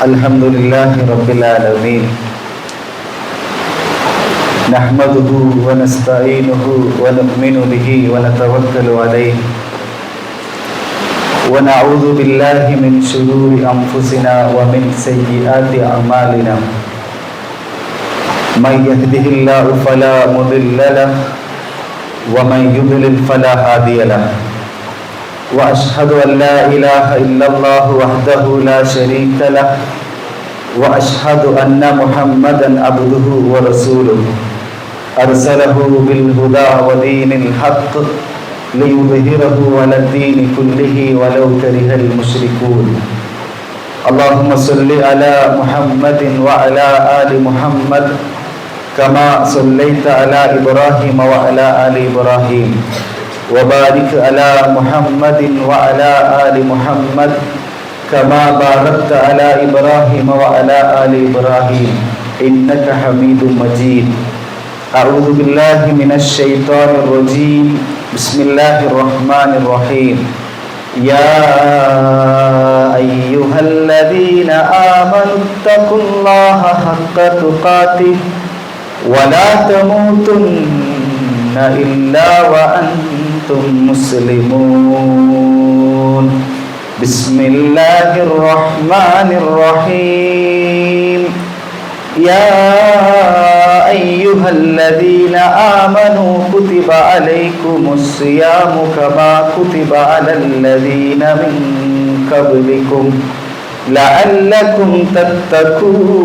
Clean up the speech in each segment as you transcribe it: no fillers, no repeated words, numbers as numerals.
الحمد لله رب العالمين نحمده ونستعينه ونؤمن به ونتوكل عليه ونعوذ بالله من شرور أنفسنا ومن سيئات أعمالنا من يهده الله فلا مضل له ومن يضلل فلا هادي له وأشهد أن لا إله إلا الله وحده لا شريك له وأشهد أن محمدا عبده ورسوله أرسله بالهدى ودين الحق ليظهره على الدين كله ولو كره المشركون اللهم صل على محمد وعلى آل محمد كما صليت على إبراهيم وعلى آل إبراهيم وبارك على محمد وعلى آل محمد كما باركت على إبراهيم وعلى آل إبراهيم إنك حميد مجيد أعوذ بالله من الشيطان الرجيم بسم الله الرحمن الرحيم يا أيها الذين آمنوا اتقوا الله حق تقاته ولا تموتن إلا وأنتم مسلمون بسم الله الرحمن الرحيم يا أيها الذين آمنوا كتب عليكم الصيام كما كتب على الذين من قبلكم لعلكم تتقون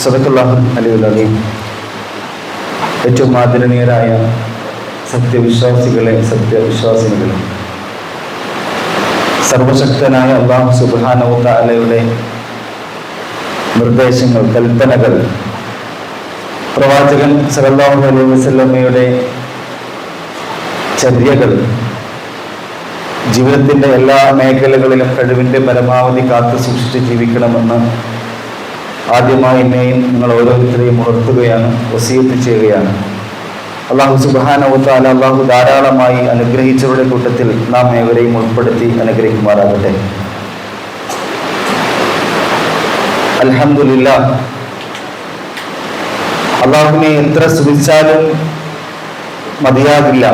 صدق الله العلي العظيم ഏറ്റവും ആദരണീയരായ സത്യവിശ്വാസികളെ സത്യവിശ്വാസിനികളെ സർവശക്തനായ അല്ലാഹു സുബ്ഹാനഹു വ തആലയുടെ നിർദ്ദേശങ്ങൾ, കൽപ്പനകൾ, പ്രവാചകൻ സല്ലല്ലാഹു അലൈഹി വസല്ലമയുടെ ചര്യകൾ ജീവിതത്തിന്റെ എല്ലാ മേഖലകളിലും കഴിവിന്റെ പരമാവധി കാത്തു സൂക്ഷിച്ച് ജീവിക്കണമെന്ന് ആദ്യമായി എന്നെയും നിങ്ങൾ ഓരോരുത്തരെയും ഉണർത്തുകയാണ്, വസിയത്ത് ചെയ്യുകയാണ്. അല്ലാഹു സുബ്ഹാനഹു വ തആല അല്ലാഹു ധാരാളമായി അനുഗ്രഹിച്ചവരുടെ കൂട്ടത്തിൽ നാം ഏവരെയും ഉൾപ്പെടുത്തി അനുഗ്രഹിക്കുമാറാകട്ടെ. അൽഹംദുലില്ലാഹ്, അല്ലാഹുവിനെ എത്ര സ്തുതിച്ചാലും മതിയാകില്ല.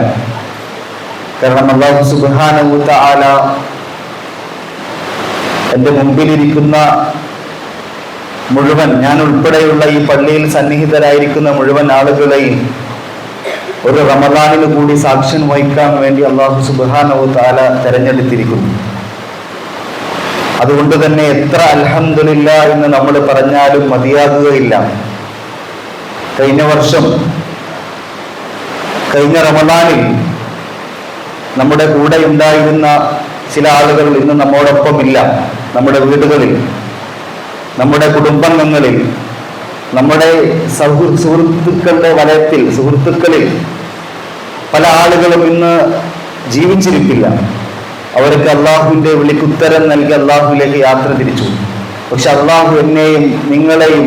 കാരണം അല്ലാഹു സുബ്ഹാനഹു വ തആല എൻ്റെ മുമ്പിലിരിക്കുന്ന മുഴുവൻ, ഞാൻ ഉൾപ്പെടെയുള്ള ഈ പള്ളിയിൽ സന്നിഹിതരായിരിക്കുന്ന മുഴുവൻ ആളുകളെയും ഒരു റമദാനിന് കൂടി സാക്ഷ്യം വഹിക്കാൻ വേണ്ടി അല്ലാഹു സുബ്ഹാനഹു വ തആല തെരഞ്ഞെടുത്തിരിക്കുന്നു. അതുകൊണ്ട് തന്നെ എത്ര അൽഹംദുലില്ലാഹ് എന്ന് നമ്മൾ പറഞ്ഞാലും മതിയാകുകയില്ല. കഴിഞ്ഞ റമദാനിൽ നമ്മുടെ കൂടെ ഉണ്ടായിരുന്ന ചില ആളുകൾ ഇന്ന് നമ്മോടൊപ്പമില്ല. നമ്മുടെ വീടുകളിൽ, നമ്മുടെ കുടുംബാംഗങ്ങളിൽ, നമ്മുടെ സുഹൃത്തുക്കളുടെ വലയത്തിൽ, സുഹൃത്തുക്കളിൽ പല ആളുകളും ഇന്ന് ജീവിച്ചിരിപ്പില്ല. അവർക്ക് അള്ളാഹുവിൻ്റെ വിളിക്കുത്തരം നൽകി അള്ളാഹുവിലേക്ക് യാത്ര തിരിച്ചു. പക്ഷെ അള്ളാഹു എന്നെയും നിങ്ങളെയും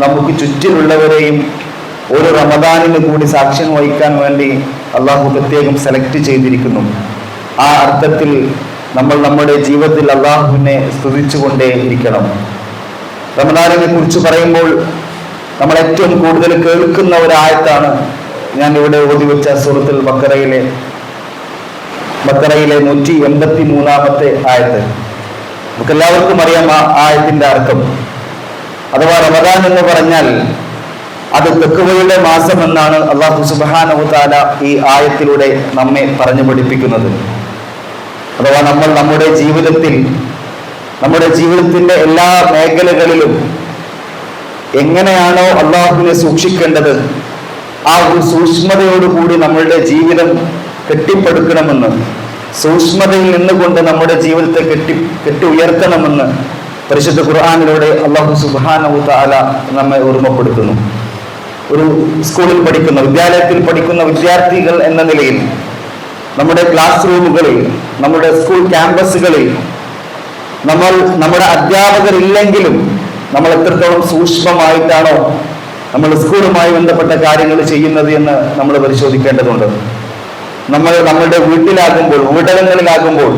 നമുക്ക് ചുറ്റിലുള്ളവരെയും ഒരു റമദാനിന് കൂടി സാക്ഷ്യം വഹിക്കാൻ വേണ്ടി അള്ളാഹു പ്രത്യേകം സെലക്ട് ചെയ്തിരിക്കുന്നു. ആ അർത്ഥത്തിൽ നമ്മൾ നമ്മുടെ ജീവിതത്തിൽ അള്ളാഹുവിനെ സ്തുതിച്ചുകൊണ്ടേ ഇരിക്കണം. റമദാനിനെ കുറിച്ച് പറയുമ്പോൾ നമ്മൾ ഏറ്റവും കൂടുതൽ കേൾക്കുന്ന ഒരു ആയത്താണ് ഞാൻ ഇവിടെ ഓതി വെച്ച സൂറത്തുൽ ബഖറയിലെ 183-ാമത്തെ ആയത്ത്. നമുക്ക് എല്ലാവർക്കും അറിയാം ആ ആയത്തിന്റെ അർത്ഥം. അഥവാ റമദാൻ എന്ന് പറഞ്ഞാൽ അത് തഖ്വയുടെ മാസം എന്നാണ് അല്ലാഹു സുബ്ഹാനഹു വ തആല ഈ ആയത്തിലൂടെ നമ്മെ പറഞ്ഞു പഠിപ്പിക്കുന്നത്. അഥവാ നമ്മൾ നമ്മുടെ ജീവിതത്തിന്റെ എല്ലാ മേഖലകളിലും എങ്ങനെയാണോ അള്ളാഹുവിനെ സൂക്ഷിക്കേണ്ടത്, ആ ഒരു സൂക്ഷ്മതയോടുകൂടി നമ്മളുടെ ജീവിതം കെട്ടിപ്പടുക്കണമെന്ന്, സൂക്ഷ്മതയിൽ നിന്നുകൊണ്ട് നമ്മുടെ ജീവിതത്തെ കെട്ടി ഉയർത്തണമെന്ന് പരിശുദ്ധ ഖുർആനിലൂടെ അല്ലാഹു സുബ്ഹാനഹു വ തആല നമ്മെ ഓർമ്മപ്പെടുത്തുന്നു. ഒരു സ്കൂളിൽ പഠിക്കുന്ന, വിദ്യാലയത്തിൽ പഠിക്കുന്ന വിദ്യാർത്ഥികൾ എന്ന നിലയിൽ നമ്മുടെ ക്ലാസ് റൂമുകളിൽ, നമ്മുടെ സ്കൂൾ ക്യാമ്പസുകളിൽ നമ്മുടെ അധ്യാപകരില്ലെങ്കിലും നമ്മൾ എത്രത്തോളം സൂക്ഷ്മമായിട്ടാണോ നമ്മൾ സ്കൂളുമായി ബന്ധപ്പെട്ട കാര്യങ്ങൾ ചെയ്യുന്നത് എന്ന് നമ്മൾ പരിശോധിക്കേണ്ടതുണ്ട്. നമ്മൾ നമ്മളുടെ വീട്ടിലാകുമ്പോൾ, വീടകങ്ങളിലാകുമ്പോൾ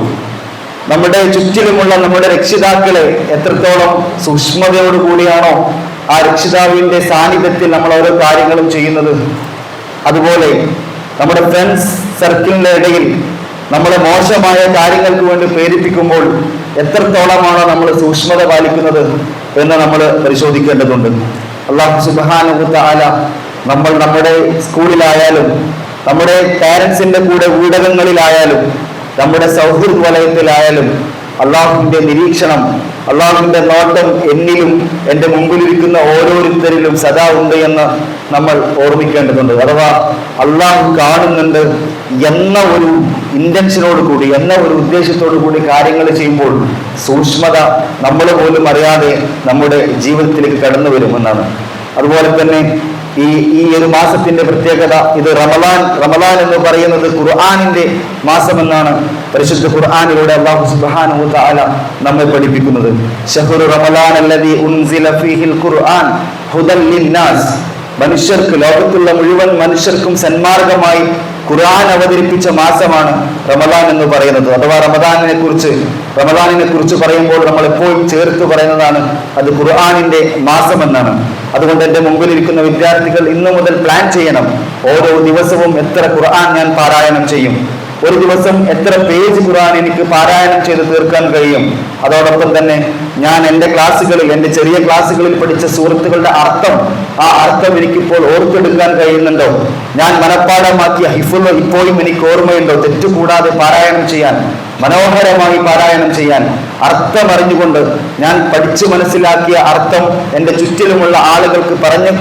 നമ്മുടെ ചുറ്റിലുമുള്ള നമ്മുടെ രക്ഷിതാക്കളെ എത്രത്തോളം സൂക്ഷ്മതയോടുകൂടിയാണോ ആ രക്ഷിതാവിന്റെ സാന്നിധ്യത്തിൽ നമ്മൾ ഓരോ കാര്യങ്ങളും ചെയ്യുന്നത്, അതുപോലെ നമ്മുടെ ഫ്രണ്ട്സ് സർക്കിളിന്റെ ഇടയിൽ നമ്മളെ മോശമായ കാര്യങ്ങൾക്ക് വേണ്ടി പ്രേരിപ്പിക്കുമ്പോൾ എത്രത്തോളമാണോ നമ്മൾ സൂക്ഷ്മത പാലിക്കുന്നത് എന്ന് നമ്മൾ പരിശോധിക്കേണ്ടതുണ്ട്. അല്ലാഹു സുബ്ഹാനഹു വ തആല നമ്മൾ നമ്മുടെ സ്കൂളിലായാലും നമ്മുടെ പാരന്റ്സിന്റെ കൂടെ ഊടകങ്ങളിലായാലും നമ്മുടെ സൗഹൃദ വലയത്തിലായാലും അള്ളാഹുവിന്റെ നിരീക്ഷണം, അള്ളാഹുവിന്റെ നോട്ടം എന്നിലും എൻ്റെ മുമ്പിലിരിക്കുന്ന ഓരോരുത്തരിലും സദാ ഉണ്ട് എന്ന് നമ്മൾ ഓർമ്മിക്കേണ്ടതുണ്ട്. അഥവാ അള്ളാഹു കാണുന്നുണ്ട് എന്ന ഒരു ഇന്റൻഷനോട് കൂടി, എന്ന ഒരു ഉദ്ദേശത്തോടു കൂടി കാര്യങ്ങൾ ചെയ്യുമ്പോൾ സൂക്ഷ്മത നമ്മൾ പോലും അറിയാതെ നമ്മുടെ ജീവിതത്തിലേക്ക് കടന്നു വരുമെന്നാണ്. അതുപോലെ തന്നെ ഈ ഒരു മാസത്തിന്റെ പ്രത്യേകത, ഇത് റമളാൻ എന്ന് പറയുന്നത് ഖുർആനിന്റെ മാസമെന്നാണ് പരിശുദ്ധ ഖുർആനിലൂടെ അല്ലാഹു സുബ്ഹാനഹു വ തആല നമ്മെ പഠിപ്പിക്കുന്നത്. ശഹ്റു റമളാൻ അല്ലദീ ഉൻസില ഫീഹിൽ ഖുർആൻ ഹുദൻ ലിന്നാസ്. മനുഷ്യർക്ക്, ലോകത്തുള്ള മുഴുവൻ മനുഷ്യർക്കും സന്മാർഗമായി ഖുർആൻ അവതരിപ്പിച്ച മാസമാണ് റമളാൻ എന്ന് പറയുന്നത്. അഥവാ റമളാനിനെ കുറിച്ച് പറയുമ്പോൾ നമ്മൾ എപ്പോഴും ചേർത്ത് പറയുന്നതാണ് അത് ഖുർആനിന്റെ മാസമെന്നാണ്. അതുകൊണ്ട് എൻ്റെ മുമ്പിലിരിക്കുന്ന വിദ്യാർത്ഥികൾ ഇന്നു മുതൽ പ്ലാൻ ചെയ്യണം, ഓരോ ദിവസവും എത്ര ഖുർആൻ ഞാൻ പാരായണം ചെയ്യും, ഒരു ദിവസം എത്ര പേജ് ഖുർആൻ എനിക്ക് പാരായണം ചെയ്ത് തീർക്കാൻ കഴിയും. അതോടൊപ്പം തന്നെ ഞാൻ എൻ്റെ ക്ലാസ്സുകളിൽ, എൻ്റെ ചെറിയ ക്ലാസ്സുകളിൽ പഠിച്ച സൂറത്തുകളുടെ അർത്ഥം, ആ അർത്ഥം എനിക്കിപ്പോൾ ഓർത്തെടുക്കാൻ കഴിയുന്നുണ്ടോ, ഞാൻ മനഃപ്പാഠമാക്കിയ ഹിഫ്ള് ഇപ്പോഴും എനിക്ക് ഓർമ്മയുണ്ടോ, തെറ്റുകൂടാതെ പാരായണം ചെയ്യാൻ, മനോഹരമായി പാരായണം ചെയ്യാൻ, അർത്ഥം അറിഞ്ഞുകൊണ്ട് ഞാൻ പഠിച്ചു മനസ്സിലാക്കിയ അർത്ഥം എൻ്റെ ചുറ്റിലുമുള്ള ആളുകൾക്ക്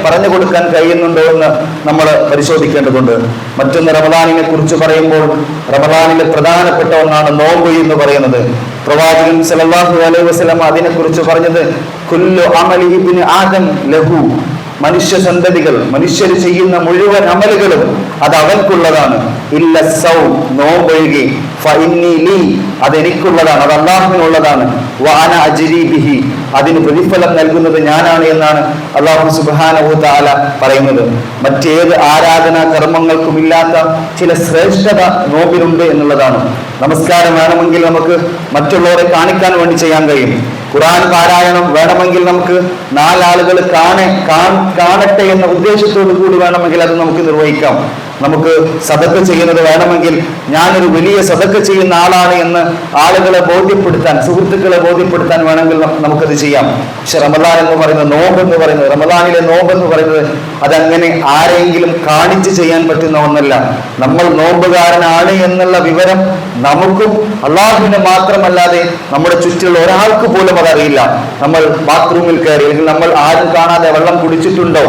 പറഞ്ഞു കൊടുക്കാൻ കഴിയുന്നുണ്ടോ എന്ന് നമ്മൾ പരിശോധിക്കേണ്ടതുണ്ട്. മറ്റൊന്ന്, റമളാനിനെ കുറിച്ച് പറയുമ്പോൾ റമളാനിലെ പ്രധാനപ്പെട്ട ഒന്നാണ് നോമ്പ് എന്ന് പറയുന്നത്. പ്രവാചകൻ സല്ലല്ലാഹു അലൈഹി വസല്ലം അതിനെക്കുറിച്ച് പറഞ്ഞത് കുല്ലു അമലി ഇബ്നു ആദം ലഹു. മനുഷ്യ സന്തതികൾ, മനുഷ്യർ ചെയ്യുന്ന മുഴുവൻ അമലുകളും അത് അവൻക്കുള്ളതാണ്. ഇല്ല സൗം, നോമ്പൊഴികെ, ഫഇന്നി ലീ, അതെനിക്കുള്ളതാണ്, അത് അല്ലാഹുവിനുള്ളതാണ്. വഅന അജ്രി ബിഹി, അതിന് പ്രതിഫലം നൽകുന്നത് ഞാനാണ് എന്നാണ് അല്ലാഹു സുബ്ഹാനഹു വ തആല പറയുന്നത്. മറ്റേത് ആരാധനാ കർമ്മങ്ങൾക്കും ഇല്ലാത്ത ചില ശ്രേഷ്ഠത നോമ്പിനുണ്ട് എന്നുള്ളതാണ്. നമസ്കാരം വേണമെങ്കിൽ നമുക്ക് മറ്റുള്ളവരെ കാണിക്കാൻ വേണ്ടി ചെയ്യാൻ കഴിയും. ഖുർആൻ പാരായണം വേണമെങ്കിൽ നമുക്ക് നാലാളുകൾ കാണട്ടെ എന്ന ഉദ്ദേശത്തോടു കൂടി വേണമെങ്കിൽ അത് നമുക്ക് നിർവഹിക്കാം. നമുക്ക് സദഖ ചെയ്യുന്നത് വേണമെങ്കിൽ ഞാനൊരു വലിയ സദഖ ചെയ്യുന്ന ആളാണ് എന്ന് ആളുകളെ ബോധ്യപ്പെടുത്താൻ, സുഹൃത്തുക്കളെ ബോധ്യപ്പെടുത്താൻ വേണമെങ്കിൽ നമുക്കത് ചെയ്യാം. പക്ഷെ റമളാൻ എന്ന് പറയുന്നത്, നോമ്പ് എന്ന് പറയുന്നത്, റമളാനിലെ നോമ്പ് എന്ന് പറയുന്നത് അതങ്ങനെ ആരെങ്കിലും കാണിച്ച് ചെയ്യാൻ പറ്റുന്ന ഒന്നല്ല. നമ്മൾ നോമ്പുകാരനാണ് എന്നുള്ള വിവരം നമുക്കും അള്ളാഹുവിന് മാത്രമല്ലാതെ നമ്മുടെ ചുറ്റിലുള്ള ഒരാൾക്ക് പോലും അതറിയില്ല. നമ്മൾ ബാത്റൂമിൽ കയറി, അല്ലെങ്കിൽ നമ്മൾ ആരും കാണാതെ വെള്ളം കുടിച്ചിട്ടുണ്ടോ,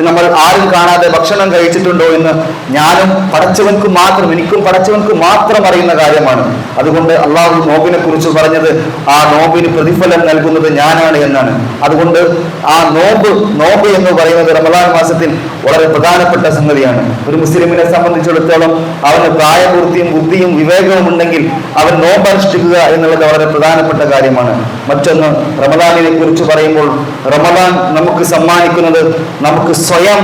നമ്മൾ ആരും കാണാതെ ഭക്ഷണം കഴിച്ചിട്ടുണ്ടോ എന്ന് ഞാനും പടച്ചവൻക്ക് മാത്രം, എനിക്കും പടച്ചവൻക്ക് മാത്രം അറിയുന്ന കാര്യമാണ്. അതുകൊണ്ട് അള്ളാഹു നോമ്പിനെ കുറിച്ച് പറഞ്ഞത് ആ നോമ്പിന് പ്രതിഫലം നൽകുന്നത് ഞാനാണ് എന്നാണ്. അതുകൊണ്ട് ആ നോമ്പ് എന്ന് പറയുന്നത് റമളാൻ മാസത്തിൽ വളരെ പ്രധാനപ്പെട്ട സംഗതിയാണ്. ഒരു മുസ്ലിമിനെ സംബന്ധിച്ചിടത്തോളം അവന് പ്രായപൂർത്തിയും ബുദ്ധിയും വിവേകവും ഉണ്ടെങ്കിൽ അവൻ നോമ്പ് അനുഷ്ഠിക്കുക എന്നുള്ളത് വളരെ പ്രധാനപ്പെട്ട കാര്യമാണ്. മറ്റൊന്ന്, റമളാനിനെ കുറിച്ച് പറയുമ്പോൾ റമളാൻ നമുക്ക് സമ്മാനിക്കുന്നത് നമുക്ക് സ്വയം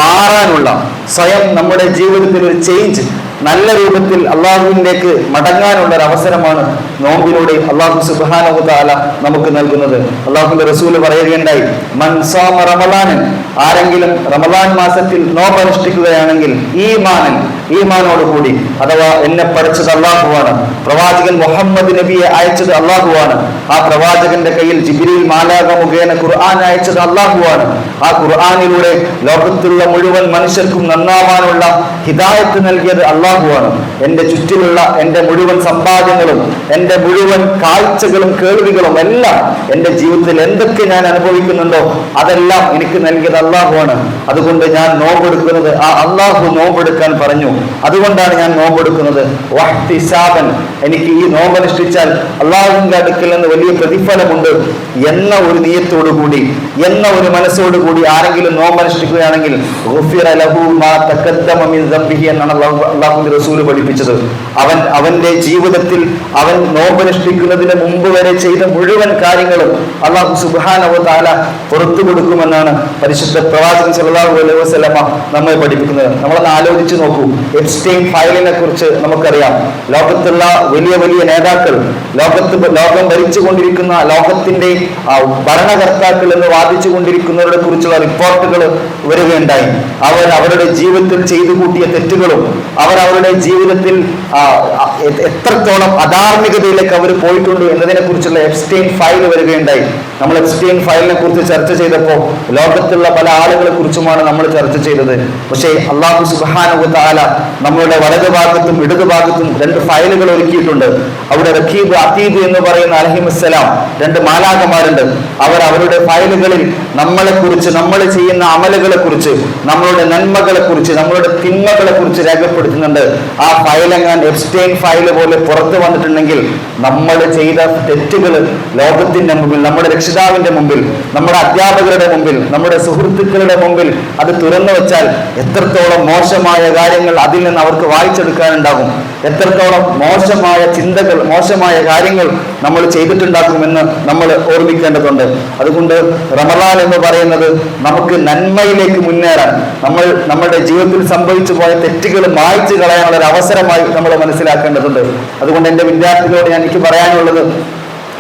മാറാനുള്ള, സ്വയം നമ്മുടെ ജീവിതത്തിൽ ഒരു ചേഞ്ച്, നല്ല രൂപത്തിൽ അള്ളാഹുവിലേക്ക് മടങ്ങാനുള്ള ഒരു അവസരമാണ് നോമ്പിലൂടെ അള്ളാഹു സുബ്ഹാനഹു വ തആല നമുക്ക് നൽകുന്നത്. അള്ളാഹുവിന്റെ റസൂല് പറയുകയുണ്ടായി, മൻ സാമ റമളാനൻ, ആരെങ്കിലും റമളാൻ മാസത്തിൽ നോമ്പ് അനുഷ്ഠിക്കുകയാണെങ്കിൽ ഈമാനോടുകൂടി, അഥവാ എന്നെ പഠിച്ചത് അള്ളാഹുവാണ്, പ്രവാചകൻ മുഹമ്മദ് നബിയെ അയച്ചത് അള്ളാഹുവാണ്, ആ പ്രവാചകന്റെ കയ്യിൽ ജിബ്രീൽ മാലാഖ മുഖേന ഖുർആൻ അയച്ചത് അള്ളാഹുവാണ്, ആ ഖുർആനിലൂടെ ലോകത്തുള്ള മുഴുവൻ മനുഷ്യർക്കും നന്നാവാനുള്ള ഹിദായത്ത് നൽകിയത് അള്ളാഹുവാണ്. എൻ്റെ ചുറ്റിലുള്ള എൻ്റെ മുഴുവൻ സമ്പാദ്യങ്ങളും, എൻ്റെ മുഴുവൻ കാഴ്ചകളും കേൾവികളും എല്ലാം, എൻ്റെ ജീവിതത്തിൽ എന്തൊക്കെ ഞാൻ അനുഭവിക്കുന്നുണ്ടോ അതെല്ലാം എനിക്ക് നൽകിയത് അള്ളാഹുവാണ്. അതുകൊണ്ട് ഞാൻ നോമ്പെടുക്കുന്നത് ആ അള്ളാഹു നോമ്പെടുക്കാൻ പറഞ്ഞു, അതുകൊണ്ടാണ് ഞാൻ നോമ്പെടുക്കുന്നത്. വഹ്തിസാബൻ, എനിക്ക് ഈ നോമ്പനുഷ്ഠിച്ചാൽ അള്ളാഹുവിന്റെ അടുക്കൽ നിന്ന് വലിയ പ്രതിഫലമുണ്ട് എന്ന ഒരു നിയത്തോടു കൂടി, എന്ന ഒരു മനസ്സോടുകൂടി ആരെങ്കിലും നോമ്പനുഷ്ഠിക്കുകയാണെങ്കിൽ ഗുഫിറ ലഹു മാ തഖദ്ദമ മിൻ ദംബിഹി എന്നാണ് അള്ളാഹുവിന്റെ റസൂല് പഠിപ്പിച്ചത്. അവന്റെ ജീവിതത്തിൽ അവൻ നോമ്പനുഷ്ഠിക്കുന്നതിന് മുമ്പ് വരെ ചെയ്ത മുഴുവൻ കാര്യങ്ങളും അള്ളാഹു സുബ്ഹാനഹു വ തആല പുറത്തു കൊടുക്കുമെന്നാണ് പരിശുദ്ധ പ്രവാചകൻ സല്ലല്ലാഹു അലൈഹി വസല്ലമ നമ്മെ പഠിപ്പിക്കുന്നത്. നമ്മളൊന്ന് ആലോചിച്ച് നോക്കൂ, എപ്സ്റ്റൈൻ ഫയലിനെ കുറിച്ച് നമുക്കറിയാം. ലോകത്തുള്ള വലിയ വലിയ നേതാക്കൾ, ലോകം ഭരിച്ചുകൊണ്ടിരിക്കുന്ന ലോകത്തിന്റെ ഭരണകർത്താക്കൾ എന്ന് വാദിച്ചു കൊണ്ടിരിക്കുന്നവരെ കുറിച്ചുള്ള റിപ്പോർട്ടുകൾ വരികയുണ്ടായി. അവർ അവരുടെ ജീവിതത്തിൽ ചെയ്തു കൂട്ടിയ തെറ്റുകളും അവരുടെ ജീവിതത്തിൽ എത്രത്തോളം അധാർമികതയിലേക്ക് അവർ പോയിട്ടുണ്ട് എന്നതിനെ കുറിച്ചുള്ള എപ്സ്റ്റൈൻ ഫയൽ വരികയുണ്ടായി. നമ്മൾ എപ്സ്റ്റൈൻ ഫയലിനെ കുറിച്ച് ചർച്ച ചെയ്തപ്പോൾ ലോകത്തുള്ള പല ആളുകളെ കുറിച്ചുമാണ് നമ്മൾ ചർച്ച ചെയ്തത്. പക്ഷേ അല്ലാഹു സുബ്ഹാനഹു വ തആല നമ്മളുടെ വലതുഭാഗത്തും ഇടതുഭാഗത്തും 2 ഫയലുകൾ ഒരുക്കിയിട്ടുണ്ട്. അവിടെ റഖീബ് അതീദ് എന്ന് പറയുന്ന അലൈഹിസ്സലാം 2 മാലാഖമാരുണ്ട്. അവരുടെ ഫയലുകളിൽ നമ്മളെ കുറിച്ച്, നമ്മൾ ചെയ്യുന്ന അമലുകളെ കുറിച്ച്, നമ്മളുടെ നന്മകളെ കുറിച്ച്, നമ്മളുടെ തിന്മകളെ കുറിച്ച് രേഖപ്പെടുത്തുന്നുണ്ട്. ആ ഫയലെങ്ങാൻ എപ്സ്റ്റൈൻ ഫയൽ പോലെ പുറത്തു വന്നിട്ടുണ്ടെങ്കിൽ നമ്മൾ ചെയ്ത തെറ്റുകൾ ലോകത്തിന്റെ മുമ്പിൽ, നമ്മുടെ രക്ഷിതാവിന്റെ മുമ്പിൽ, നമ്മുടെ അധ്യാപകരുടെ മുമ്പിൽ, നമ്മുടെ സുഹൃത്തുക്കളുടെ മുമ്പിൽ അത് തുറന്നു വെച്ചാൽ എത്രത്തോളം മോശമായ കാര്യങ്ങൾ അതിൽ നിന്ന് അവർക്ക് വായിച്ചെടുക്കാനുണ്ടാകും, എത്രത്തോളം മോശമായ ചിന്തകൾ, മോശമായ കാര്യങ്ങൾ നമ്മൾ ചെയ്തിട്ടുണ്ടാക്കുമെന്ന് നമ്മൾ ഓർമ്മിക്കേണ്ടതുണ്ട്. അതുകൊണ്ട് റമളാൻ എന്ന് പറയുന്നത് നമുക്ക് നന്മയിലേക്ക് മുന്നേറാൻ, നമ്മുടെ ജീവിതത്തിൽ സംഭവിച്ചു പോയ തെറ്റുകൾ മായ്ച്ചു കളയാനുള്ള ഒരു അവസരമായി നമ്മൾ മനസ്സിലാക്കേണ്ടതുണ്ട്. അതുകൊണ്ട് എൻ്റെ വിദ്യാർത്ഥികളോട് എനിക്ക് പറയാനുള്ളത്,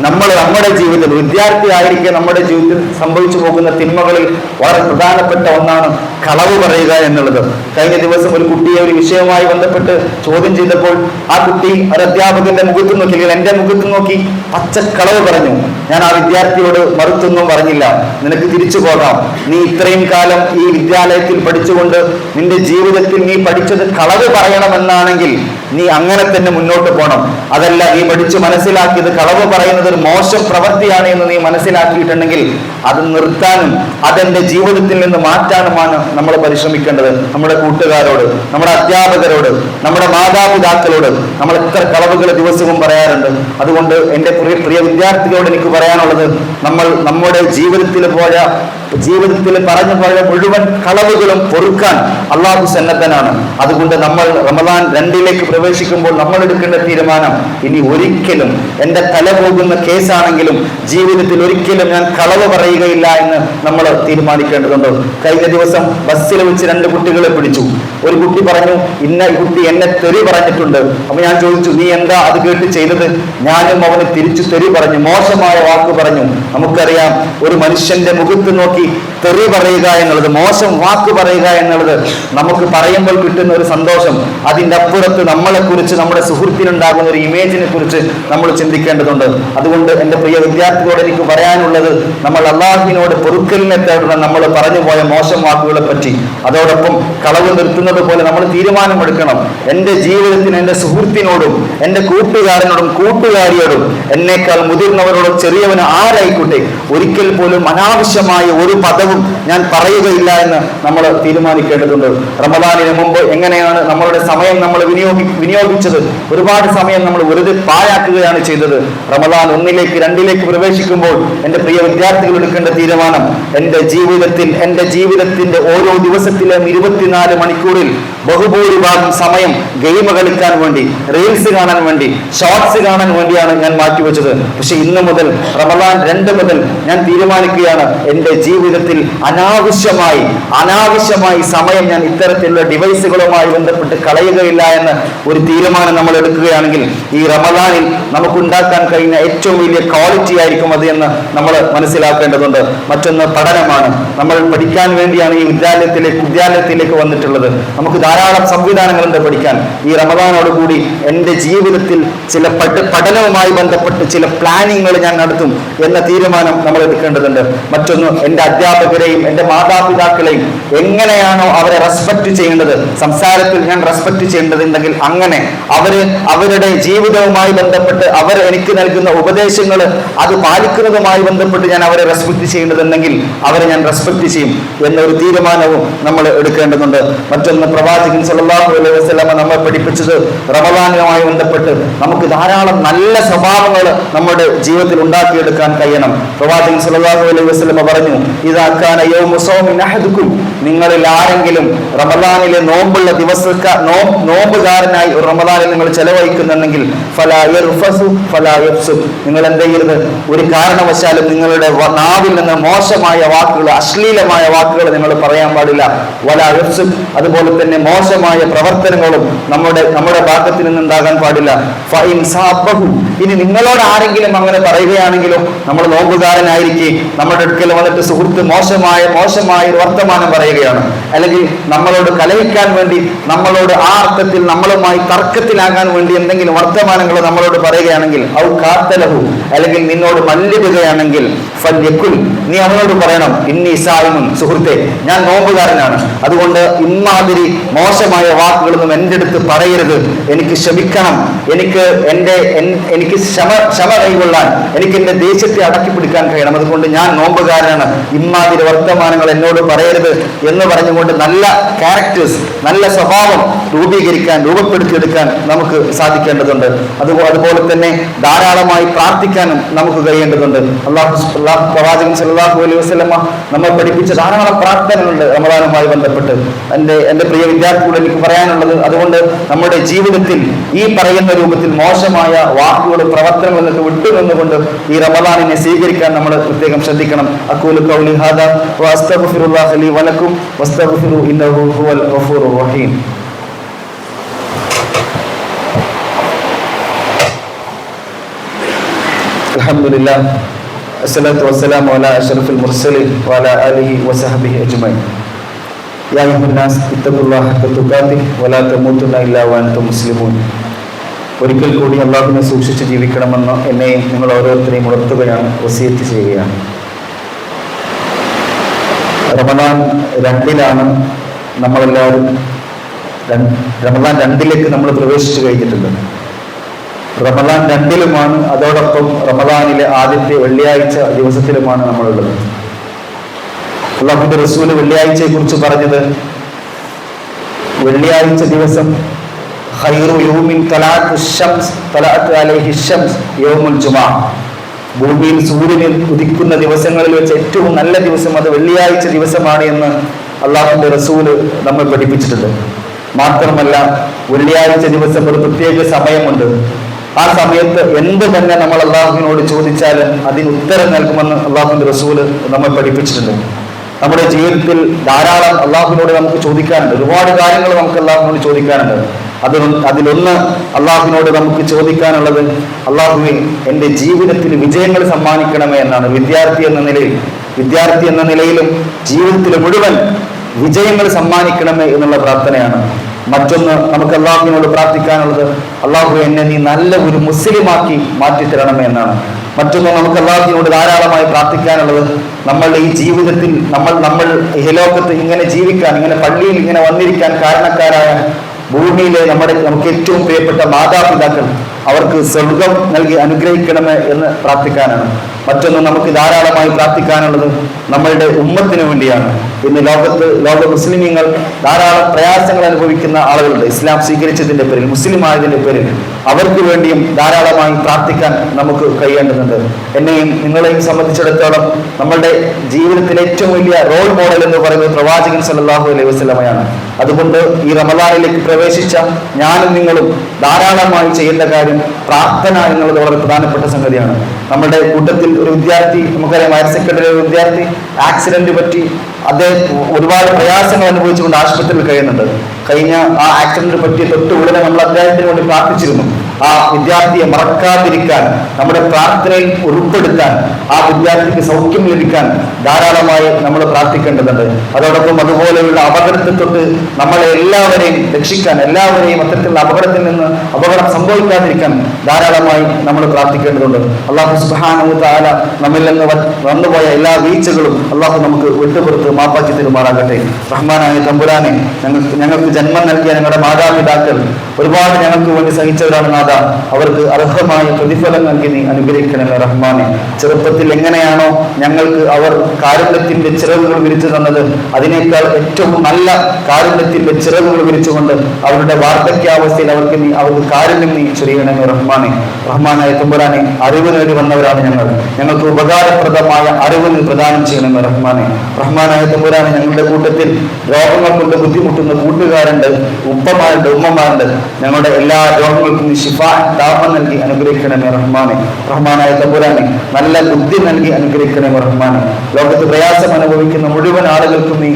നമ്മുടെ ജീവിതത്തിൽ, വിദ്യാർത്ഥി ആയിരിക്കെ നമ്മുടെ ജീവിതത്തിൽ സംഭവിച്ചു പോകുന്ന തിന്മകളിൽ വളരെ പ്രധാനപ്പെട്ട ഒന്നാണ് കളവ് പറയുക എന്നുള്ളത്. കഴിഞ്ഞ ദിവസം ഒരു കുട്ടിയെ ഒരു വിഷയവുമായി ബന്ധപ്പെട്ട് ചോദ്യം ചെയ്തപ്പോൾ ആ കുട്ടി ഒരു അധ്യാപകന്റെ മുഖത്ത് നോക്കി, അല്ലെങ്കിൽ എൻ്റെ മുഖത്ത് നോക്കി പച്ചക്കളവ് പറഞ്ഞു. ഞാൻ ആ വിദ്യാർത്ഥിയോട് മറുത്തൊന്നും പറഞ്ഞില്ല. നിനക്ക് തിരിച്ചു പോകാം, നീ ഇത്രയും കാലം ഈ വിദ്യാലയത്തിൽ പഠിച്ചുകൊണ്ട് നിന്റെ ജീവിതത്തിൽ നീ പഠിച്ചത് കളവ് പറയണമെന്നാണെങ്കിൽ നീ അങ്ങനെ തന്നെ മുന്നോട്ട് പോകണം. അതല്ല, നീ പഠിച്ച് മനസ്സിലാക്കിയത് കളവ് പറയുന്നത് ഒരു മോശം പ്രവൃത്തിയാണ് എന്ന് നീ മനസ്സിലാക്കിയിട്ടുണ്ടെങ്കിൽ അത് നിർത്താനും അതെന്റെ ജീവിതത്തിൽ നിന്ന് മാറ്റാനുമാണ് നമ്മൾ പരിശ്രമിക്കേണ്ടത്. നമ്മുടെ കൂട്ടുകാരോട്, നമ്മുടെ അധ്യാപകരോട്, നമ്മുടെ മാതാപിതാക്കളോട് നമ്മൾ എത്ര കളവുകൾ ദിവസവും പറയാറുണ്ട്. അതുകൊണ്ട് എൻ്റെ പ്രിയ വിദ്യാർത്ഥികളോട് എനിക്ക് പറയാനുള്ളത്, നമ്മൾ നമ്മുടെ ജീവിതത്തിൽ പറഞ്ഞു പോയ മുഴുവൻ കളവുകളും പൊറുക്കാൻ അല്ലാഹു സന്നദ്ധനാണ്. അതുകൊണ്ട് നമ്മൾ റമദാൻ 2 പ്രവേശിക്കുമ്പോൾ നമ്മൾ എടുക്കേണ്ട തീരുമാനം, ഇനി ഒരിക്കലും എൻ്റെ തല പോകുന്ന കേസാണെങ്കിലും ജീവിതത്തിൽ ഒരിക്കലും ഞാൻ കളവ് പറയുകയില്ല എന്ന് നമ്മൾ തീരുമാനിക്കേണ്ടതുണ്ട്. കഴിഞ്ഞ ദിവസം ബസ്സിൽ വെച്ച് 2 കുട്ടികളെ പിടിച്ചു. ഒരു കുട്ടി പറഞ്ഞു, ഇന്ന കുട്ടി എന്നെ തെറി പറഞ്ഞിട്ടുണ്ട്. അപ്പൊ ഞാൻ ചോദിച്ചു, നീ എന്താ അത് കേട്ട് ചെയ്തത്? ഞാനും അവന് തിരിച്ചു തെറി പറഞ്ഞു, മോശമായ വാക്ക് പറഞ്ഞു. നമുക്കറിയാം, ഒരു മനുഷ്യന്റെ മുഖത്ത് നോക്കി തെറി പറയുക എന്നുള്ളത്, മോശം വാക്ക് പറയുക എന്നുള്ളത് നമുക്ക് പറയുമ്പോൾ കിട്ടുന്ന ഒരു സന്തോഷം, അതിൻ്റെ അപ്പുറത്ത് നമ്മളെ കുറിച്ച്, നമ്മുടെ സുഹൃത്തിനുണ്ടാകുന്ന ഒരു ഇമേജിനെ കുറിച്ച് നമ്മൾ ചിന്തിക്കേണ്ടതുണ്ട്. അതുകൊണ്ട് എൻ്റെ പ്രിയ വിദ്യാർത്ഥികളോട് എനിക്ക് പറയാനുള്ളത്, നമ്മൾ അല്ലാഹുവിനോട് പൊറുക്കലിനെ തേടുന്ന നമ്മൾ പറഞ്ഞു പോയ മോശം വാക്കുകളെ പറ്റി, അതോടൊപ്പം കളവ് നിർത്തുന്നത് പോലെ നമ്മൾ തീരുമാനമെടുക്കണം. എൻ്റെ ജീവിതത്തിന് എൻ്റെ സുഹൃത്തിനോടും എൻ്റെ കൂട്ടുകാരനോടും കൂട്ടുകാരിയോടും എന്നേക്കാൾ മുതിർന്നവരോടും ചെറിയവന് ആരായിക്കോട്ടെ ഒരിക്കൽ പോലും അനാവശ്യമായ ഒരു പദവും ഞാൻ പറയുകയില്ല എന്ന് നമ്മൾ തീരുമാനിക്കേണ്ടതുണ്ട്. റമദാനിന് മുമ്പ് എങ്ങനെയാണ് നമ്മളുടെ സമയം നമ്മൾ വിനിയോഗിച്ചത്? ഒരുപാട് സമയം നമ്മൾ വെറുതെ പാഴാക്കുകയാണ് ചെയ്തത്. റമദാൻ 1 2 പ്രവേശിക്കുമ്പോൾ എൻ്റെ പ്രിയ വിദ്യാർത്ഥികൾ എടുക്കേണ്ട തീരുമാനം, എൻ്റെ ജീവിതത്തിന്റെ ഓരോ ദിവസത്തിലും 24 മണിക്കൂറിൽ ബഹുഭൂരിഭാഗം സമയം ഗെയിം കളിക്കാൻ വേണ്ടി, റീൽസ് കാണാൻ വേണ്ടി, ഷോർട്സ് കാണാൻ വേണ്ടിയാണ് ഞാൻ മാറ്റിവെച്ചത്. പക്ഷെ ഇന്ന് മുതൽ, റമദാൻ 2 മുതൽ ഞാൻ തീരുമാനിക്കുകയാണ്, എൻ്റെ ജീവിതത്തിൽ അനാവശ്യമായി സമയം ഞാൻ ഇത്തരത്തിലുള്ള ഡിവൈസുകളുമായി ബന്ധപ്പെട്ട് കളയുകയില്ല എന്ന ഒരു തീരുമാനം നമ്മൾ എടുക്കുകയാണെങ്കിൽ ഈ റമദാനിൽ നമുക്കുണ്ടാക്കാൻ കഴിയുന്ന ഏറ്റവും വലിയ ക്വാളിറ്റി ആയിരിക്കും അത് എന്ന് നമ്മൾ മനസ്സിലാക്കേണ്ടതുണ്ട്. മറ്റൊന്ന് പഠനമാണ്. നമ്മൾ പഠിക്കാൻ വേണ്ടിയാണ് ഈ വിദ്യാലയത്തിലേക്ക് വന്നിട്ടുള്ളത്. നമുക്ക് ധാരാളം സംവിധാനങ്ങളുണ്ട് പഠിക്കാൻ. ഈ റമദാനോടുകൂടി എൻ്റെ ജീവിതത്തിൽ ചില പഠനവുമായി ബന്ധപ്പെട്ട് ചില പ്ലാനിങ്ങുകൾ ഞാൻ നടത്തും എന്ന തീരുമാനം നമ്മൾ എടുക്കേണ്ടതുണ്ട്. മറ്റൊന്ന്, എൻ്റെ അധ്യാപകരെയും എൻ്റെ മാതാപിതാക്കളെയും എങ്ങനെയാണോ അവരെ റെസ്പെക്ട് ചെയ്യേണ്ടത്, സംസാരത്തിൽ ഞാൻ റെസ്പെക്ട് ചെയ്യേണ്ടതുണ്ടെങ്കിൽ അങ്ങനെ അവരുടെ ജീവിതവുമായി ബന്ധപ്പെട്ട് അവർ എനിക്ക് നൽകുന്ന ഉപദേശങ്ങൾ അത് പാലിക്കുന്നതുമായി ബന്ധപ്പെട്ട് ഞാൻ അവരെ റെസ്പെക്ട് ചെയ്യേണ്ടതുണ്ടെങ്കിൽ അവരെ ഞാൻ റെസ്പെക്ട് ചെയ്യും എന്നൊരു തീരുമാനവും നമ്മൾ എടുക്കേണ്ടതുണ്ട്. മറ്റൊന്ന്, പ്രവാചകൻ സല്ലല്ലാഹു അലൈഹി വസല്ലം നമ്മെ പഠിപ്പിച്ചത് റമദാനുമായി ബന്ധപ്പെട്ട് നമുക്ക് ധാരാളം നല്ല സ്വഭാവങ്ങൾ നമ്മുടെ ജീവിതത്തിൽ ഉണ്ടാക്കിയെടുക്കാൻ കഴിയണം. പ്രവാചകൻ സല്ലല്ലാഹു അലൈഹി വസല്ലം പറഞ്ഞു, ഇദാ കാന യൗമു സൗമി അഹദുക്കും, നിങ്ങളിൽ ആരെങ്കിലും റമദാനിലെ നോമ്പുള്ള നോമ്പുകാരനായി റമദാനിൽ നിങ്ങൾ ചെലവഴിക്കുന്നുണ്ടെങ്കിൽ ഫലാ യർഫസു ഫലാ യഫ്സുഖ്, നിങ്ങൾ എന്ത് ചെയ്യരുത്, ഒരു കാരണവശാലും നിങ്ങളുടെ നാവിൽ നിന്ന് മോശമായ വാക്കുകൾ, അശ്ലീലമായ വാക്കുകൾ നിങ്ങൾ പറയാൻ പാടില്ല. വലാ യഫ്സുഖ്, അതുപോലെ തന്നെ മോശമായ പ്രവർത്തനങ്ങളും നമ്മുടെ ഭാഗത്തിൽ നിന്നുണ്ടാകാൻ പാടില്ല. ഫഇൻ സാബഹു, ഇനി നിങ്ങളോട് ആരെങ്കിലും അങ്ങനെ പറയുകയാണെങ്കിലോ, നമ്മൾ നോമ്പുകാരനായിരിക്കെ നമ്മുടെ അടുക്കൽ വന്നിട്ട് സുഹൃത്ത് മോശമായ ഒരു വർത്തമാനം പറയുകയാണ്, അല്ലെങ്കിൽ നമ്മളോട് കലഹിക്കാൻ വേണ്ടി, നമ്മളോട് ആ അർത്ഥത്തിൽ നമ്മളുമായി തർക്കത്തിലാകാൻ വേണ്ടി എന്തെങ്കിലും വർത്തമാനങ്ങൾ നമ്മളോട് പറയുകയാണെങ്കിൽ, ഔ കാത്തലഹു, അല്ലെങ്കിൽ നിന്നോട് മല്ലിടുകയാണെങ്കിൽ, ഫല്യക്കുൽ, നീ അവനോട് പറയണം, ഇന്നി സായിമുൻ, സുഹൃത്തെ ഞാൻ നോമ്പുകാരനാണ്, അതുകൊണ്ട് ഇമ്മാതിരി മോശമായ വാക്കുകളൊന്നും എൻ്റെ അടുത്ത് പറയരുത്, എനിക്ക് ക്ഷമിക്കണം, എനിക്ക് ക്ഷമ കൈകൊള്ളാൻ, എനിക്ക് എന്റെ ദേശത്തെ അടക്കി പിടിക്കാൻ കഴിയണം, അതുകൊണ്ട് ഞാൻ നോമ്പുകാരനാണ്, ഇമ്മാതിരി വർത്തമാനങ്ങൾ എന്നോട് പറയരുത് എന്ന് പറഞ്ഞുകൊണ്ട് നല്ല ക്യാരക്ടേഴ്സ്, നല്ല സ്വഭാവം രൂപപ്പെടുത്തിയെടുക്കാൻ നമുക്ക് സാധിക്കേണ്ടതുണ്ട്. അതുപോലെ തന്നെ ധാരാളമായി പ്രാർത്ഥിക്കാനും നമുക്ക് കഴിയേണ്ടതുണ്ട്. പ്രവാചകൻ സല്ലല്ലാഹു അലൈഹി വസല്ലമ നമ്മൾ പഠിപ്പിച്ച ധാരാളം പ്രാർത്ഥനകളുണ്ട് റമദാനുമായി ബന്ധപ്പെട്ട്. എൻ്റെ പ്രിയ വിദ്യാർത്ഥികളോട് എനിക്ക് പറയാനുള്ളത്, അതുകൊണ്ട് നമ്മുടെ ജീവിതത്തിൽ ഈ പറയുന്ന രൂപത്തിൽ മോശമായ വാക്കുകളും പ്രവർത്തനങ്ങളും എന്നൊക്കെ വിട്ടുനിന്നുകൊണ്ട് ഈ റമദാനിനെ സ്വീകരിക്കാൻ നമ്മൾ പ്രത്യേകം ശ്രദ്ധിക്കണം. അഖൂലു ഖൗലി ഹാദാ വഅസ്തഗ്ഫിറുല്ലാഹ ലി വലക്കും വസ്തഗ്ഫിറു ഇന്നഹു ഹുവൽ ഗഫൂറുർ റഹീം. അൽഹംദുലില്ലാഹ് അസ്സലാത്തു വസ്സലാമു അലാ അഷ്റഫിൽ മുർസലീൻ വഅലാ ആലിഹി വസഹ്ബിഹി അജ്മഈൻ. യാ അയ്യുഹന്നാസ് ഇത്തഖുല്ലാഹ ഹഖ്ക തുഖാതിഹി വലാ തമൂതുന്ന ഇല്ലാ വഅൻതും മുസ്ലിമൂൻ. ഒരിക്കൽ കൂടി അല്ലാഹുവിനെ സൂക്ഷിച്ച് ജീവിക്കണമെന്ന് എന്നെയും നിങ്ങൾ ഓരോരുത്തരെയും ഉണർത്തുകയാണ്, വസിയത്ത് ചെയ്യുകയാണ്. റമദാൻ 2 നമ്മളെല്ലാവരും റമദാൻ 2 നമ്മൾ പ്രവേശിച്ചു കഴിഞ്ഞിട്ടുണ്ട്. റമദാൻ 2 അതോടൊപ്പം റമദാനിലെ ആദ്യത്തെ വെള്ളിയാഴ്ച ദിവസത്തിലുമാണ് നമ്മളുള്ളത്. അല്ലാഹുവിന്റെ റസൂല് വെള്ളിയാഴ്ചയെ കുറിച്ച് പറഞ്ഞത്, വെള്ളിയാഴ്ച ദിവസം ഖൈറു യൗമിൻ തലഅത്ത് അലൈഹി ശംസ് യൗമുൽ ജുമുഅ, ഭൂമിയിൽ സൂര്യൻ ഉദിക്കുന്ന ദിവസങ്ങളിൽ വെച്ച് ഏറ്റവും നല്ല ദിവസം അത് വെള്ളിയാഴ്ച ദിവസമാണ് എന്ന് അല്ലാഹുവിന്റെ റസൂല് നമ്മെ പഠിപ്പിച്ചിട്ടുണ്ട്. മാത്രമല്ല വെള്ളിയാഴ്ച ദിവസം ഒരു പ്രത്യേക സമയമുണ്ട്. ആ സമയത്ത് എന്ത് തന്നെ നമ്മൾ അല്ലാഹുവിനോട് ചോദിച്ചാലും അതിന് ഉത്തരം നൽകുമെന്ന് അല്ലാഹുവിന്റെ റസൂല് നമ്മെ പഠിപ്പിച്ചിട്ടുണ്ട്. നമ്മുടെ ജീവിതത്തിൽ ധാരാളം അല്ലാഹുവിനോട് നമുക്ക് ചോദിക്കാനുണ്ട്, ഒരുപാട് കാര്യങ്ങൾ നമുക്ക് അല്ലാഹുവിനോട് ചോദിക്കാനുണ്ട്. അതിലൊന്ന് അല്ലാഹുവിനോട് നമുക്ക് ചോദിക്കാനുള്ളത്, അല്ലാഹുവേ എൻ്റെ ജീവിതത്തിൽ വിജയങ്ങൾ സമ്മാനിക്കണമേ എന്നാണ്. വിദ്യാർത്ഥി എന്ന നിലയിലും ജീവിതത്തിൽ മുഴുവൻ വിജയങ്ങൾ സമ്മാനിക്കണമേ എന്നുള്ള പ്രാർത്ഥനയാണ്. മറ്റൊന്ന് നമുക്ക് അല്ലാഹുവിനോട് പ്രാർത്ഥിക്കാനുള്ളത്, അല്ലാഹുവേ എന്നെ നീ നല്ല ഒരു മുസ്ലിമാക്കി മാറ്റിത്തരണമേ എന്നാണ്. മറ്റൊന്ന് നമുക്ക് അല്ലാഹുവിനോട് ധാരാളമായി പ്രാർത്ഥിക്കാനുള്ളത്, നമ്മളുടെ ഈ ജീവിതത്തിൽ നമ്മൾ ഇഹലോകത്ത് ഇങ്ങനെ ജീവിക്കാൻ, ഇങ്ങനെ പള്ളിയിൽ ഇങ്ങനെ വന്നിരിക്കാൻ കാരണക്കാരായ ഭൂമിയിലെ നമുക്ക് ഏറ്റവും പ്രിയപ്പെട്ട മാതാപിതാക്കൾ, അവർക്ക് സ്വർഗം നൽകി അനുഗ്രഹിക്കണമേ എന്ന് പ്രാർത്ഥിക്കാനാണ്. മറ്റൊന്ന് നമുക്ക് ധാരാളമായി പ്രാർത്ഥിക്കാനുള്ളത് നമ്മളുടെ ഉമ്മത്തിന് വേണ്ടിയാണ്. ഇന്ന് ലോക മുസ്ലിമീങ്ങൾ ധാരാളം പ്രയാസങ്ങൾ അനുഭവിക്കുന്ന ആളുകളുണ്ട്. ഇസ്ലാം സ്വീകരിച്ചതിന്റെ പേരിൽ, മുസ്ലിം ആയതിന്റെ പേരിൽ അവർക്ക് വേണ്ടിയും ധാരാളമായി പ്രാർത്ഥിക്കാൻ നമുക്ക് കഴിയേണ്ടതുണ്ട്. എന്നെയും നിങ്ങളെയും സംബന്ധിച്ചിടത്തോളം നമ്മളുടെ ജീവിതത്തിലെ ഏറ്റവും വലിയ റോൾ മോഡൽ എന്ന് പറയുന്നത് പ്രവാചകൻ സല്ലല്ലാഹു അലൈഹി വസല്ലമയാണ്. അതുകൊണ്ട് ഈ റമദാനിലേക്ക് പ്രവേശിച്ച ഞാനും നിങ്ങളും ധാരാളമായി ചെയ്യേണ്ട കാര്യം പ്രാർത്ഥന എന്നുള്ളത് വളരെ പ്രധാനപ്പെട്ട സംഗതിയാണ്. നമ്മുടെ കൂട്ടത്തിൽ ഒരു വിദ്യാർത്ഥി, നമുക്കറിയാം ഹയർ സെക്കൻഡറി വിദ്യാർത്ഥി ആക്സിഡന്റ് പറ്റി അദ്ദേഹം ഒരുപാട് പ്രയാസങ്ങൾ അനുഭവിച്ചുകൊണ്ട് ആശുപത്രിയിൽ കഴിയുന്നുണ്ട്. കഴിഞ്ഞ ആ ആക്സിഡന്റ് പറ്റിയ തൊട്ട് ഉടനെ നമ്മൾ അദ്ദേഹത്തിന് വേണ്ടി പ്രാർത്ഥിച്ചിരുന്നു. ആ വിദ്യാർത്ഥിയെ മറക്കാതിരിക്കാൻ, നമ്മുടെ പ്രാർത്ഥനയിൽ ഉൾപ്പെടുത്താൻ, ആ വിദ്യാർത്ഥിക്ക് സൗഖ്യം ലഭിക്കാൻ ധാരാളമായി നമ്മൾ പ്രാർത്ഥിക്കേണ്ടതുണ്ട്. അതോടൊപ്പം അതുപോലെയുള്ള അപകടത്തെ തൊട്ട് നമ്മളെ എല്ലാവരെയും രക്ഷിക്കാൻ, എല്ലാവരെയും അത്തരത്തിലുള്ള അപകടം സംഭവിക്കാതിരിക്കാൻ ധാരാളമായി നമ്മൾ പ്രാർത്ഥിക്കേണ്ടതുണ്ട്. അല്ലാഹു സുബ്ഹാനഹു വ തആല നമ്മിൽ നിന്ന് വന്നുപോയ എല്ലാ വീഴ്ചകളും അല്ലാഹു നമുക്ക് വിട്ടുപുറത്ത് മാപ്പാക്കി തരുമാറാകട്ടെ. റഹ്മാനായ തമ്പുരാനെ, ഞങ്ങൾക്ക് ജന്മം നൽകിയ ഞങ്ങളുടെ മാതാപിതാക്കൾ ഒരുപാട് ഞങ്ങൾക്ക് വേണ്ടി സഹിച്ചവരാണ് നാഥ. അവർക്ക് അർഹമായ പ്രതിഫലം നൽകി നീ അനുഗ്രഹിക്കണമേ റഹ്മാനെ. ചെറുപ്പത്തിൽ എങ്ങനെയാണോ ഞങ്ങൾക്ക് അവർ കാരുണ്യത്തിന്റെ ചിറകുകൾ വിരിച്ചു തന്നത്, അതിനേക്കാൾ ഏറ്റവും നല്ല കാരുണ്യത്തിന്റെ ചിറകുകൾ വിരിച്ചുകൊണ്ട് അവരുടെ വാർദ്ധക്യാവസ്ഥയിൽ അവർക്ക് കാരുണ്യം നീ ചൊരിയണമേ റഹ്മാനെ. റഹ്മാനായ തമ്പുരാനെ, അറിവ് നേടി വന്നവരാണ് ഞങ്ങൾക്ക് ഉപകാരപ്രദമായ അറിവ് നീ പ്രദാനം ചെയ്യണമേ റഹ്മാനെ. റഹ്മാനായ തമ്പുരാനെ, ഞങ്ങളുടെ കൂട്ടത്തിൽ രോഗങ്ങൾ കൊണ്ട് ബുദ്ധിമുട്ടുന്ന കൂട്ടുകാരുണ്ട്, ഉപ്പമാരുണ്ട്, ഉമ്മമാരുണ്ട്. ഞങ്ങളുടെ എല്ലാ രോഗങ്ങൾക്കും നീ ശിഫാ ദാഹം നൽകി അനുഗ്രഹിക്കണമേ റഹ്മാനെ. റഹ്മാനായ തമ്പുരാനെ, നല്ല ബുദ്ധി നൽകി അനുഗ്രഹിക്കണമേ റഹ്മാനെ. ലോകത്ത് പ്രയാസം അനുഭവിക്കുന്ന മുഴുവൻ ആളുകൾക്കും നീ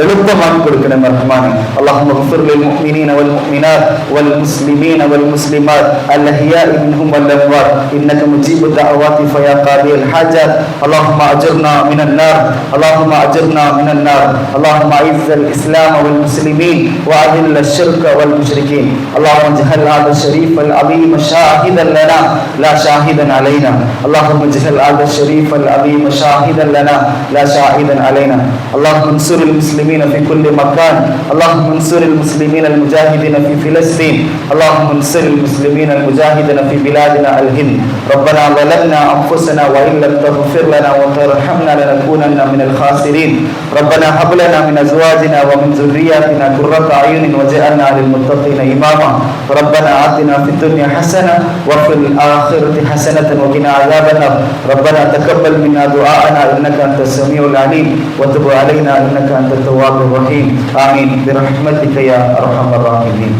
എളുപ്പമാക്കി കൊടുക്കണമേ റഹ്മാനെ. അല്ലാഹുമ്മ ഗ്ഫിർ ലിൽ മുഅ്മിനീന വൽ മുഅ്മിനാത്ത് വൽ മുസ്ലിമീന വൽ മുസ്ലിമാത്ത് അൽ അഹ്യാഇ മിൻഹും വൽ അംവാത്ത് ഇന്നക മുജീബു ദഅവാതി ഫയാ ഖാദിയൽ ഹാജാത്ത്. അല്ലാഹുമ്മ അജിർനാ മിനൻ നാർ, അല്ലാഹുമ്മ അജിർനാ മിനൻ നാർ. അല്ലാഹുമ്മ അഇസ്സൽ ഇസ്ലാമ വൽ മുസ്ലിമീൻ വഅദില്ല അശ്ശിർക വൽ മുശ്രികീൻ. അല്ലാഹുമ്മ ജഅൽ ഹാദാ ശരീഫൽ അദീമ ഷാഹിദൻ ലനാ ലാ ഷാഹിദൻ അലൈനാ. അല്ലാഹുമ്മ ജഅൽ ഹാദാ ശരീഫൽ അദീമ ഷാഹിദൻ ലനാ ലാ ഷാഹിദൻ അലൈനാ. അല്ലാഹുമ്മ انصر المسلمين في كل مكان. اللهم انصر المسلمين المجاهدين في فلسطين. اللهم انصر المسلمين المجاهدين في بلادنا الهند. ربنا ظلمنا انفسنا وان لم تغفر لنا وترحمنا لنكونن من الخاسرين. ربنا هب لنا من ازواجنا ومن ذرياتنا قرة اعين واجعلنا للمتقين اماما. ربنا آتنا في الدنيا حسنة وفي الآخرة حسنة وقنا عذاب النار. ربنا تقبل منا دعاءنا انك انت السميع العليم وتب علينا انك أنت التواب الرحيم. آمين برحمتك يا أرحم الراحمين.